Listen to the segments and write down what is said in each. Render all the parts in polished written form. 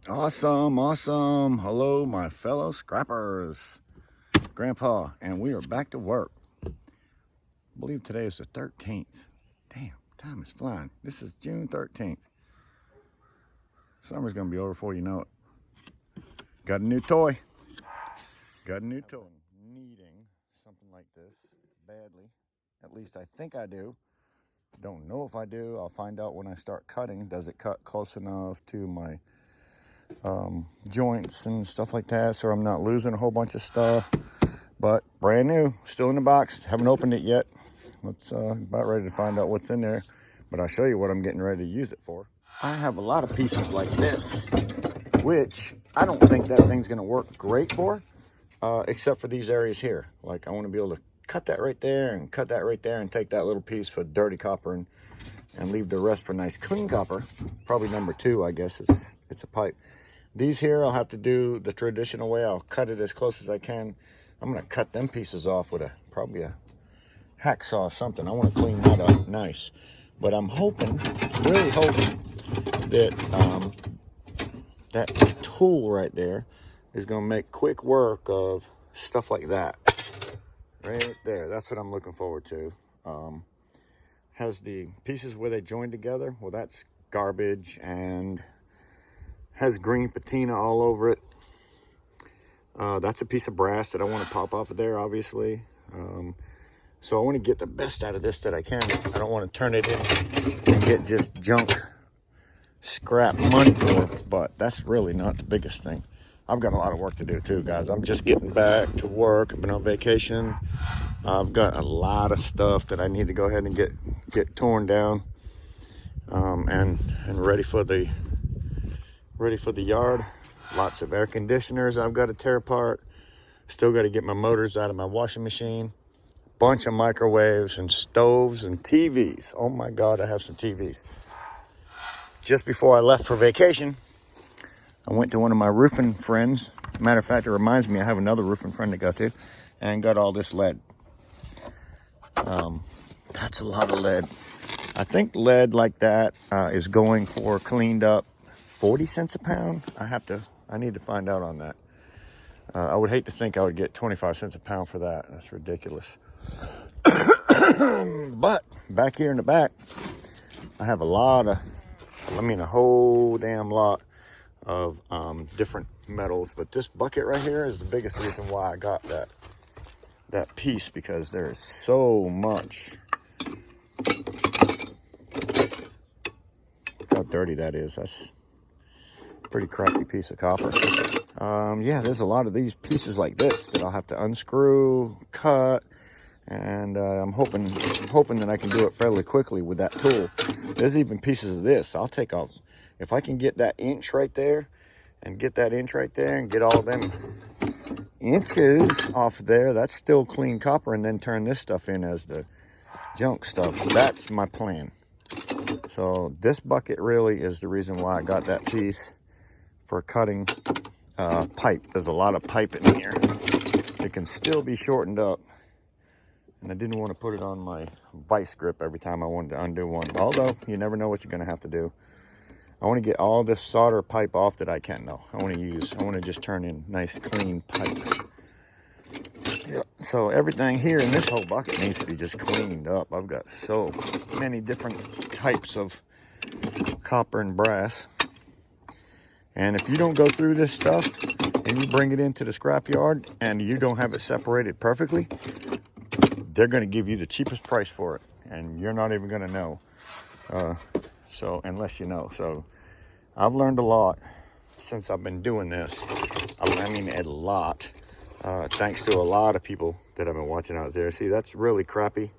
Awesome, awesome. Hello, my fellow scrappers. Grandpa, and we are back to work. I believe today is the 13th. Damn, time is flying. This is June 13th. Summer's gonna be over before you know it. Got a new toy. Needing something like this badly. At least I think I do. Don't know if I do. I'll find out when I start cutting. Does it cut close enough to my joints and stuff like that, so I'm not losing a whole bunch of stuff. But brand new, still in the box, haven't opened it yet. Let's about ready to find out what's in there, but I'll show you what I'm getting ready to use it for. I have a lot of pieces like this, which I don't think that thing's going to work great for, except for these areas here. Like I want to be able to cut that right there and cut that right there and take that little piece for dirty copper and leave the rest for nice clean copper. Probably number 2, I guess. It's a pipe. These here I'll have to do the traditional way. I'll cut it as close as I can. I'm going to cut them pieces off with probably a hacksaw or something. I want to clean that up nice. But I'm hoping, really hoping, that that tool right there is going to make quick work of stuff like that. Right there. That's what I'm looking forward to. Has the pieces where they join together. Well, that's garbage and has green patina all over it. That's a piece of brass that I want to pop off of there, obviously. So I want to get the best out of this that I can. I don't want to turn it in and get just junk scrap money for it, but that's really not the biggest thing. I've got a lot of work to do too, guys. I'm just getting back to work. I've been on vacation. I've got a lot of stuff that I need to go ahead and get torn down and ready for the yard. Lots of air conditioners I've got to tear apart. Still got to get my motors out of my washing machine. Bunch of microwaves and stoves and TVs. Oh my God, I have some TVs. Just before I left for vacation, I went to one of my roofing friends. Matter of fact, it reminds me I have another roofing friend to go to, and got all this lead. That's a lot of lead. I think lead like that is going for cleaned up 40 cents a pound. I need to find out on that. I would hate to think I would get 25 cents a pound for that. That's ridiculous. But back here in the back, I have a whole damn lot of different metals. But this bucket right here is the biggest reason why I got that piece, because there is so much. Look how dirty that is. That's a pretty crappy piece of copper. Yeah, there's a lot of these pieces like this that I'll have to unscrew, cut, and I'm hoping that I can do it fairly quickly with that tool. There's even pieces of this I'll take off. If I can get that inch right there and get that inch right there and get all them inches off there, that's still clean copper, and then turn this stuff in as the junk stuff. That's my plan. So this bucket really is the reason why I got that piece for cutting pipe. There's a lot of pipe in here. It can still be shortened up, and I didn't want to put it on my vice grip every time I wanted to undo one. Although you never know what you're going to have to do. I want to get all this solder pipe off that I can, though. I want to just turn in nice clean pipe. Yep. So everything here in this whole bucket needs to be just cleaned up. I've got so many different types of copper and brass. And if you don't go through this stuff and you bring it into the scrap yard and you don't have it separated perfectly, they're going to give you the cheapest price for it, and you're not even going to know. So unless you know. So I've learned a lot since I've been doing this. I mean, a lot. Thanks to a lot of people that I've been watching out there. See, that's really crappy.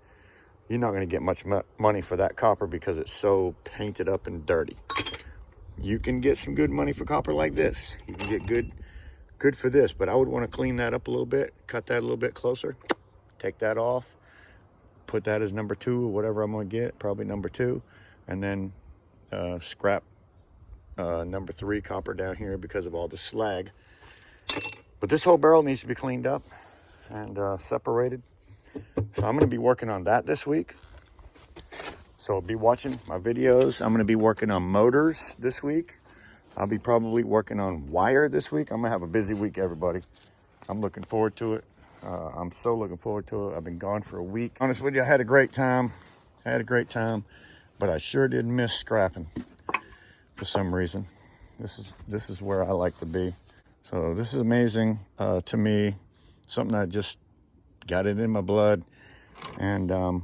You're not going to get much money for that copper because it's so painted up and dirty. You can get some good money for copper like this. You can get good for this, but I would want to clean that up a little bit, cut that a little bit closer, take that off, put that as number 2 or whatever I'm going to get, probably number 2, and then scrap number 3 copper down here because of all the slag. But this whole barrel needs to be cleaned up and separated. So I'm going to be working on that this week. So be watching my videos. I'm going to be working on motors this week. I'll be probably working on wire this week. I'm gonna have a busy week, everybody. I'm looking forward to it. I'm so looking forward to it. I've been gone for a week. Honest with you, I had a great time. But I sure did miss scrapping for some reason. This is where I like to be. So this is amazing to me. Something I just got it in my blood. And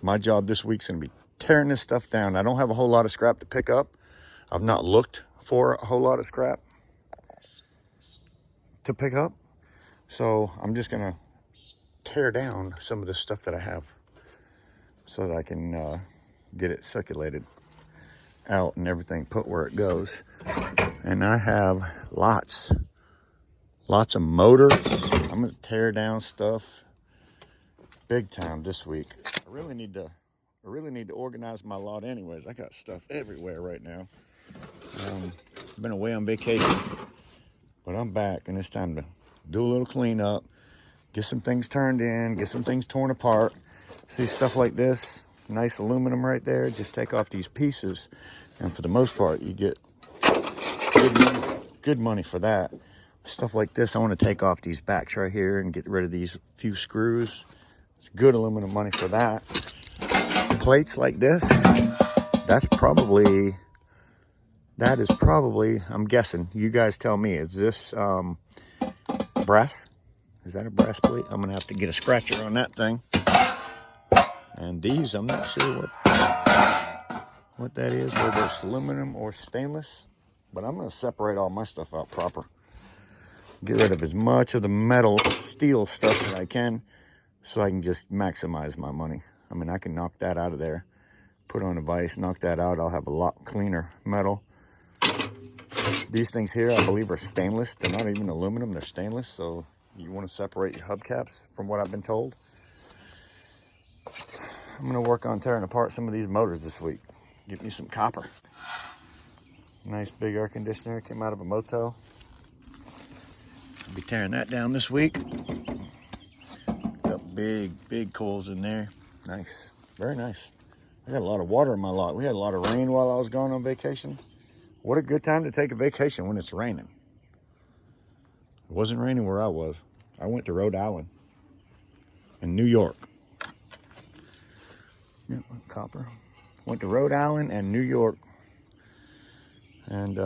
my job this week's gonna be tearing this stuff down. I don't have a whole lot of scrap to pick up. I've not looked for a whole lot of scrap to pick up. So I'm just gonna tear down some of the stuff that I have so that I can get it circulated out and everything put where it goes. And I have lots of motors. I'm gonna tear down stuff big time this week. I really need to organize my lot anyways. I got stuff everywhere right now. I've been away on vacation, but I'm back and it's time to do a little cleanup, get some things turned in, get some things torn apart. See stuff like this, nice aluminum right there, just take off these pieces and for the most part you get good money for that. Stuff like this, I want to take off these backs right here and get rid of these few screws. It's good aluminum money for that. Plates like this, that is probably, I'm guessing, you guys tell me, is this brass? Is that a brass plate? I'm gonna have to get a scratcher on that thing. And these, I'm not sure what that is, whether it's aluminum or stainless, but I'm gonna separate all my stuff out proper. Get rid of as much of the metal, steel stuff that I can so I can just maximize my money. I mean, I can knock that out of there, put on a vise, knock that out. I'll have a lot cleaner metal. These things here, I believe, are stainless. They're not even aluminum, they're stainless. So you want to separate your hubcaps from what I've been told. I'm going to work on tearing apart some of these motors this week. Get me some copper. Nice big air conditioner, came out of a motel. I'll be tearing that down this week. Got big coils in there. Nice, very nice. I got a lot of water in my lot. We had a lot of rain while I was gone on vacation. What a good time to take a vacation when it's raining. It wasn't raining where I was. I went to Rhode Island and New York. Yeah, copper. Went to Rhode Island and New York and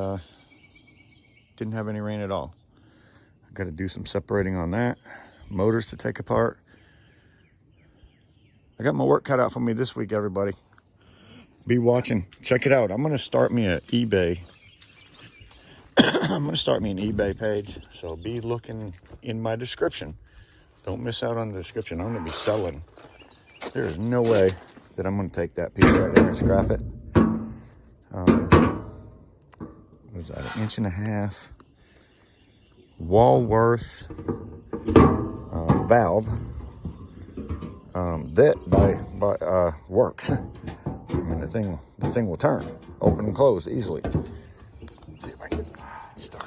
didn't have any rain at all. I got to do some separating on that. Motors to take apart. I got my work cut out for me this week, everybody. Be watching. Check it out. I'm going to start me an eBay. I'm going to start me an eBay page. So be looking in my description. Don't miss out on the description. I'm going to be selling. There is no way that I'm going to take that piece right there and scrap it. What is that? 1.5 inch Walworth valve. That by works. I mean, the thing will turn, open and close easily. Let's see if I can start.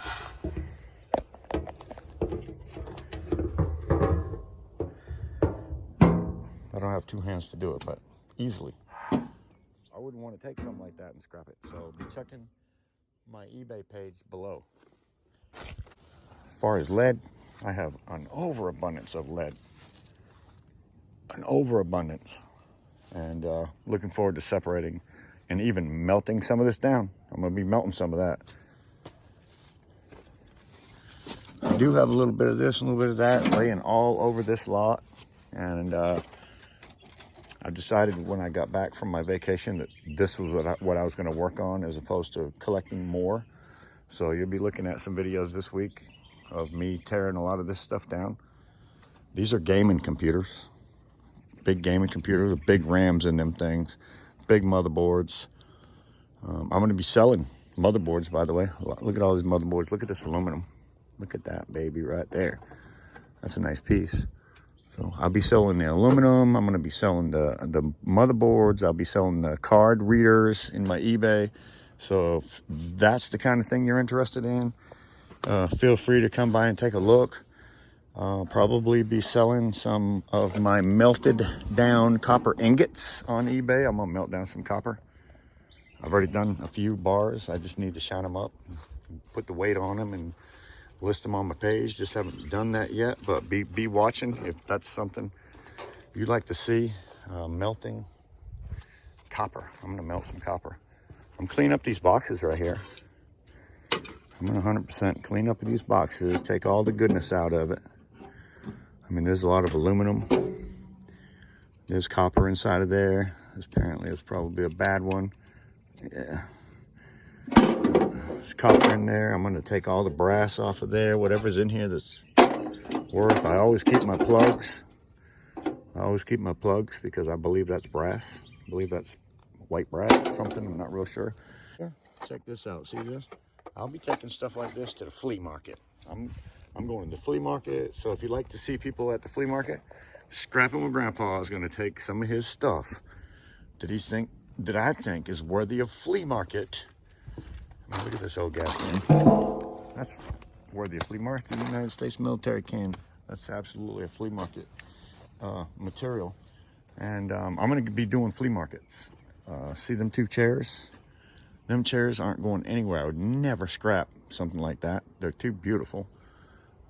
I don't have two hands to do it, but easily. I wouldn't want to take something like that and scrap it. So be checking my eBay page below. As far as lead, I have an overabundance of lead. An overabundance. And looking forward to separating and even melting some of this down. I'm going to be melting some of that. I do have a little bit of this, a little bit of that, laying all over this lot. And I decided when I got back from my vacation that this was what I was going to work on as opposed to collecting more. So you'll be looking at some videos this week of me tearing a lot of this stuff down. These are gaming computers. Big gaming computers with big RAMs in them things. Big motherboards. I'm going to be selling motherboards, by the way. Look at all these motherboards. Look at this aluminum. Look at that baby right there. That's a nice piece. So I'll be selling the aluminum. I'm going to be selling the motherboards. I'll be selling the card readers in my eBay. So if that's the kind of thing you're interested in, feel free to come by and take a look. I'll probably be selling some of my melted down copper ingots on eBay. I'm going to melt down some copper. I've already done a few bars. I just need to shine them up, put the weight on them, and list them on my page. Just haven't done that yet, but be watching if that's something you'd like to see. Melting copper. I'm gonna melt some copper. I'm cleaning up these boxes right here. I'm gonna 100% clean up these boxes, take all the goodness out of it. I mean, there's a lot of aluminum. There's copper inside of there. Apparently it's probably a bad one. Yeah. There's copper in there. I'm gonna take all the brass off of there, whatever's in here that's worth. I always keep my plugs. Because I believe that's brass. I believe that's white brass or something. I'm not real sure. Check this out. See this? I'll be taking stuff like this to the flea market. I'm going to the flea market. So if you like to see people at the flea market, Scrappin' with Grandpa is going to take some of his stuff that I think is worthy of flea market. I mean, look at this old gas can. That's worthy of flea market. The United States military can. That's absolutely a flea market material. And I'm going to be doing flea markets. See them two chairs? Them chairs aren't going anywhere. I would never scrap something like that. They're too beautiful.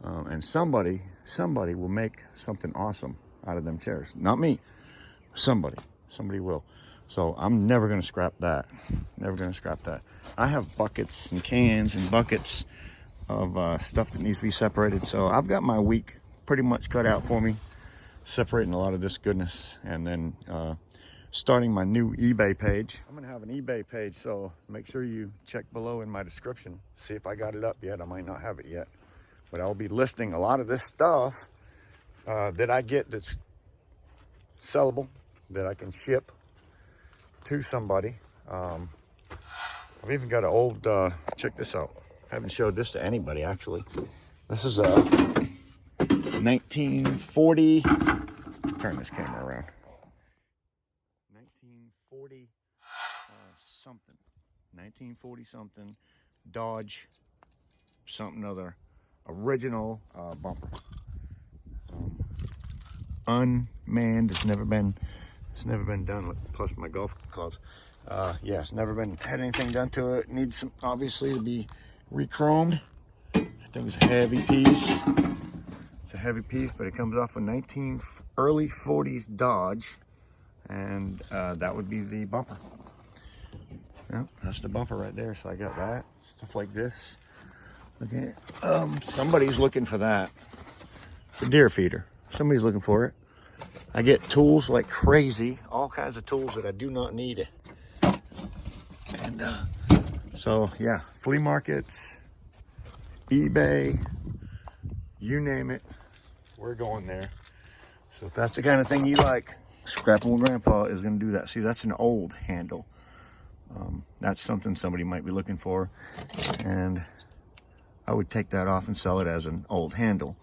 And somebody will make something awesome out of them chairs. Not me. Somebody will. So I'm never going to scrap that. Never going to scrap that. I have buckets and cans and buckets of stuff that needs to be separated. So I've got my week pretty much cut out for me, separating a lot of this goodness, and then starting my new eBay page. I'm gonna have an eBay page, so make sure you check below in my description. See if I got it up yet. I might not have it yet, but I'll be listing a lot of this stuff that I get that's sellable, that I can ship to somebody. I've even got an old, check this out. I haven't showed this to anybody actually. This is a 1940, turn this camera around. 1940 something. 1940 something Dodge something other original bumper. Unmanned. It's never been done with, plus my golf clubs. Yeah, it's never had anything done to it. Needs some, obviously, to be re-chromed. I think it's a heavy piece. It's a heavy piece, but it comes off a early 40s Dodge, and that would be the bumper. Yeah, that's the bumper right there. So I got that stuff like this. Okay, somebody's looking for that. It's a deer feeder. Somebody's looking for it. I get tools like crazy, all kinds of tools that I do not need. And so yeah, flea markets, eBay, you name it, we're going there. So if that's the kind of thing you like, Scrappin' with Grandpa is going to do that. See, that's an old handle. That's something somebody might be looking for, and I would take that off and sell it as an old handle.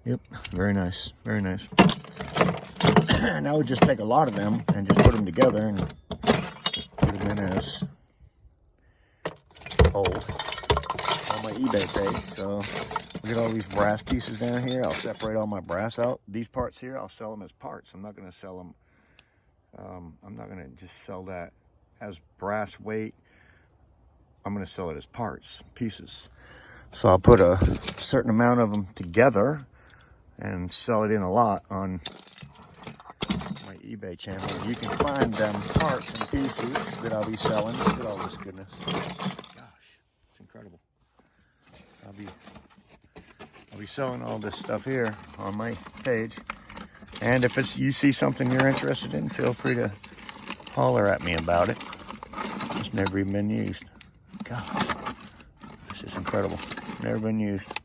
Yep, very nice, very nice. And I would just take a lot of them and just put them together and put them in as old on my eBay page. So look at all these brass pieces down here. I'll separate all my brass out. These parts here, I'll sell them as parts. I'm not going to sell them. I'm not going to just sell that as brass weight. I'm going to sell it as parts, pieces. So I'll put a certain amount of them together and sell it in a lot on my eBay channel. You can find them parts and pieces that I'll be selling. Look at all this goodness. Gosh, it's incredible. I'll be selling all this stuff here on my page. And if you see something you're interested in, feel free to holler at me about it. It's never even been used. Gosh, this is incredible. Never been used.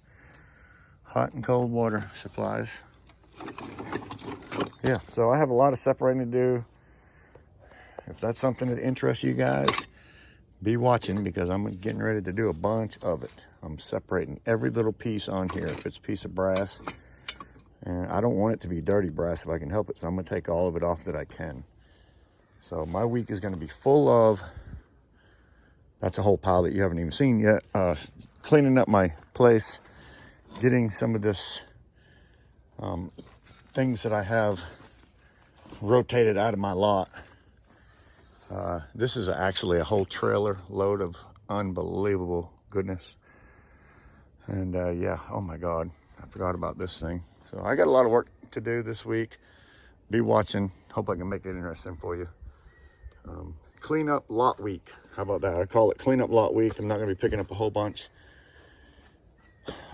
Hot and cold water supplies. Yeah, so I have a lot of separating to do. If that's something that interests you guys, be watching, because I'm getting ready to do a bunch of it. I'm separating every little piece on here. If it's a piece of brass, and I don't want it to be dirty brass if I can help it, so I'm going to take all of it off that I can. So my week is going to be full of, that's a whole pile that you haven't even seen yet, cleaning up my place, getting some of this things that I have rotated out of my lot. This is actually a whole trailer load of unbelievable goodness. And yeah, oh my God, I forgot about this thing. So I got a lot of work to do this week. Be watching. Hope I can make it interesting for you. Clean up lot week. How about that? I call it clean up lot week. I'm not going to be picking up a whole bunch.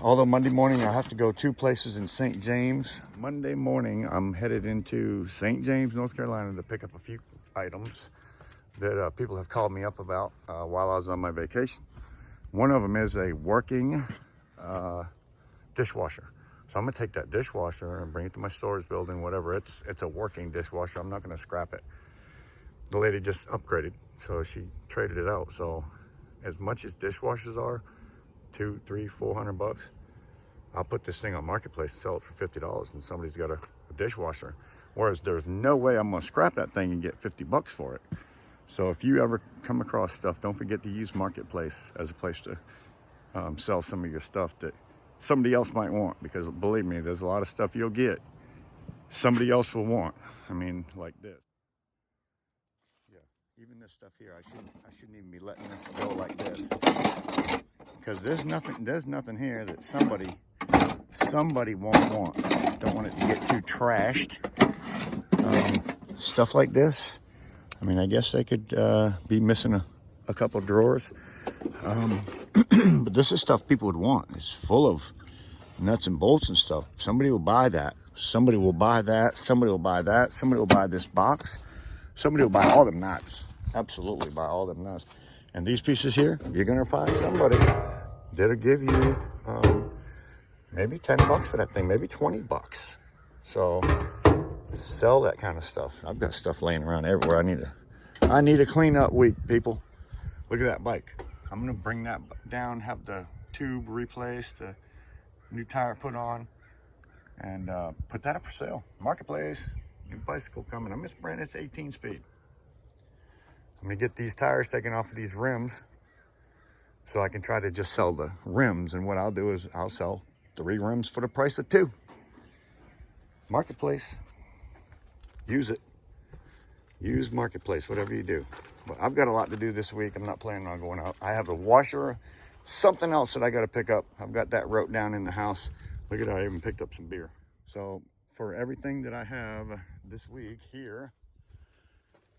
Although Monday morning I have to go 2 places in St. James. Monday morning I'm headed into St. James, North Carolina to pick up a few items that people have called me up about while I was on my vacation. One of them is a working dishwasher. So I'm gonna take that dishwasher and bring it to my storage building, whatever. It's a working dishwasher. I'm not gonna scrap it. The lady just upgraded, so she traded it out. So as much as dishwashers are, $200, $300, $400, I'll put this thing on Marketplace and sell it for $50 and somebody's got a dishwasher. Whereas there's no way I'm gonna scrap that thing and get $50 for it. So if you ever come across stuff, don't forget to use Marketplace as a place to sell some of your stuff that somebody else might want, because believe me, there's a lot of stuff you'll get somebody else will want. I mean, like this. Yeah, even this stuff here, I shouldn't even be letting this go like this, because there's nothing here that somebody won't want. Don't want it to get too trashed. Stuff like this, I mean, I guess they could be missing a couple drawers. But this is stuff people would want. It's full of nuts and bolts and stuff. Somebody will buy that. Somebody will buy that. Somebody will buy that. Somebody will buy this box. Somebody will buy all them nuts. Absolutely buy all them nuts. And these pieces here, you're going to find somebody that'll give you maybe $10 for that thing, maybe $20. So sell that kind of stuff. I've got stuff laying around everywhere. I need a clean up week, people. Look at that bike. I'm gonna bring that down, have the tube replaced, the new tire put on, and put that up for sale. Marketplace, new bicycle coming. I'm just brand, it's 18 speed. I'm gonna get these tires taken off of these rims so I can try to just sell the rims. And what I'll do is I'll sell 3 rims for the price of 2. Marketplace, use it. Use Marketplace, whatever you do. But I've got a lot to do this week. I'm not planning on going out. I have a washer, something else that I got to pick up. I've got that wrote down in the house. Look at that, I even picked up some beer. So for everything that I have this week here,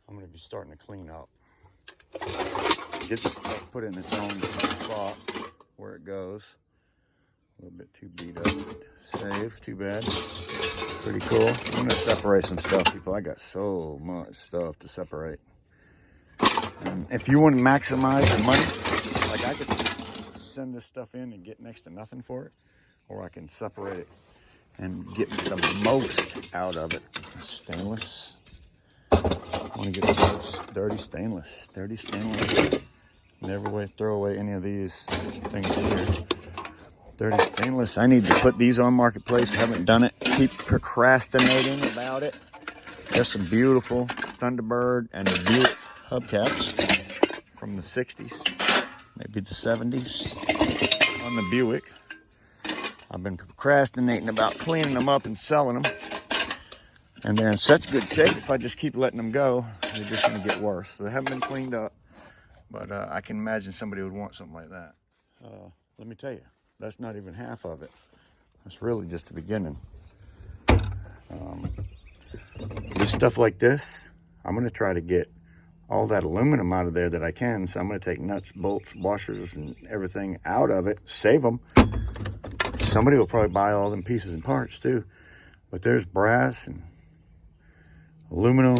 I'm going to be starting to clean up. Get this stuff put in its own spot where it goes. A little bit too beat up. Save, too bad. Pretty cool. I'm going to separate some stuff, people. I got so much stuff to separate. And if you want to maximize the money, like I could send this stuff in and get next to nothing for it, or I can separate it and get the most out of it. Stainless. I want to get the most dirty stainless. Dirty stainless. Never throw away any of these things here. Dirty stainless. I need to put these on Marketplace. Haven't done it. Keep procrastinating about it. There's some beautiful Thunderbird and Buick hubcaps from the 60s, maybe the 70s on the Buick. I've been procrastinating about cleaning them up and selling them. And they're in such good shape, if I just keep letting them go, they're just going to get worse. So they haven't been cleaned up, but I can imagine somebody would want something like that. Let me tell you, that's not even half of it. That's really just the beginning. This stuff like this, I'm going to try to get all that aluminum out of there that I can. So I'm going to take nuts, bolts, washers, and everything out of it, save them. Somebody will probably buy all them pieces and parts too. But there's brass and aluminum,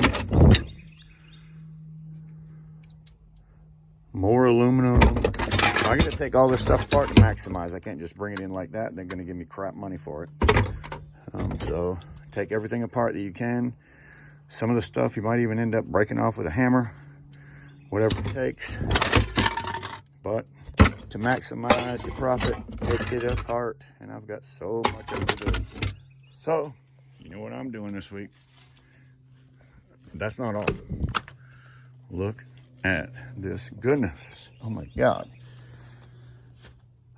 more aluminum. I got to take all this stuff apart to maximize. I can't just bring it in like that. They're going to give me crap money for it. So take everything apart that you can. Some of the stuff you might even end up breaking off with a hammer, whatever it takes. But to maximize your profit, take it apart. And I've got so much of it to do. So, you know what I'm doing this week. That's not all. Look at this goodness. Oh my God.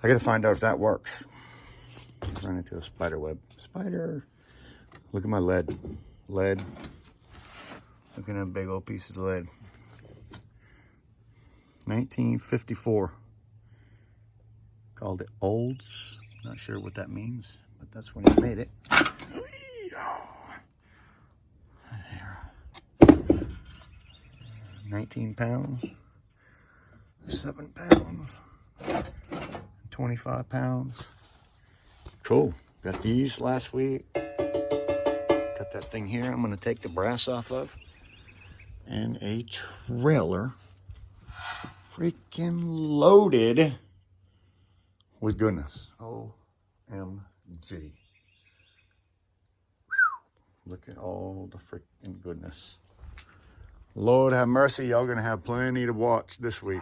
I gotta find out if that works. Run into a spider web. Spider. Look at my lead. Lead. Look at them big old pieces of lead. 1954. Called it Olds. Not sure what that means, but that's when he made it. 19 pounds, 7 pounds, 25 pounds. Cool. Got these last week. Got that thing here I'm going to take the brass off of. And a trailer freaking loaded with goodness. OMG. Look at all the freaking goodness. Lord have mercy, y'all gonna have plenty to watch this week.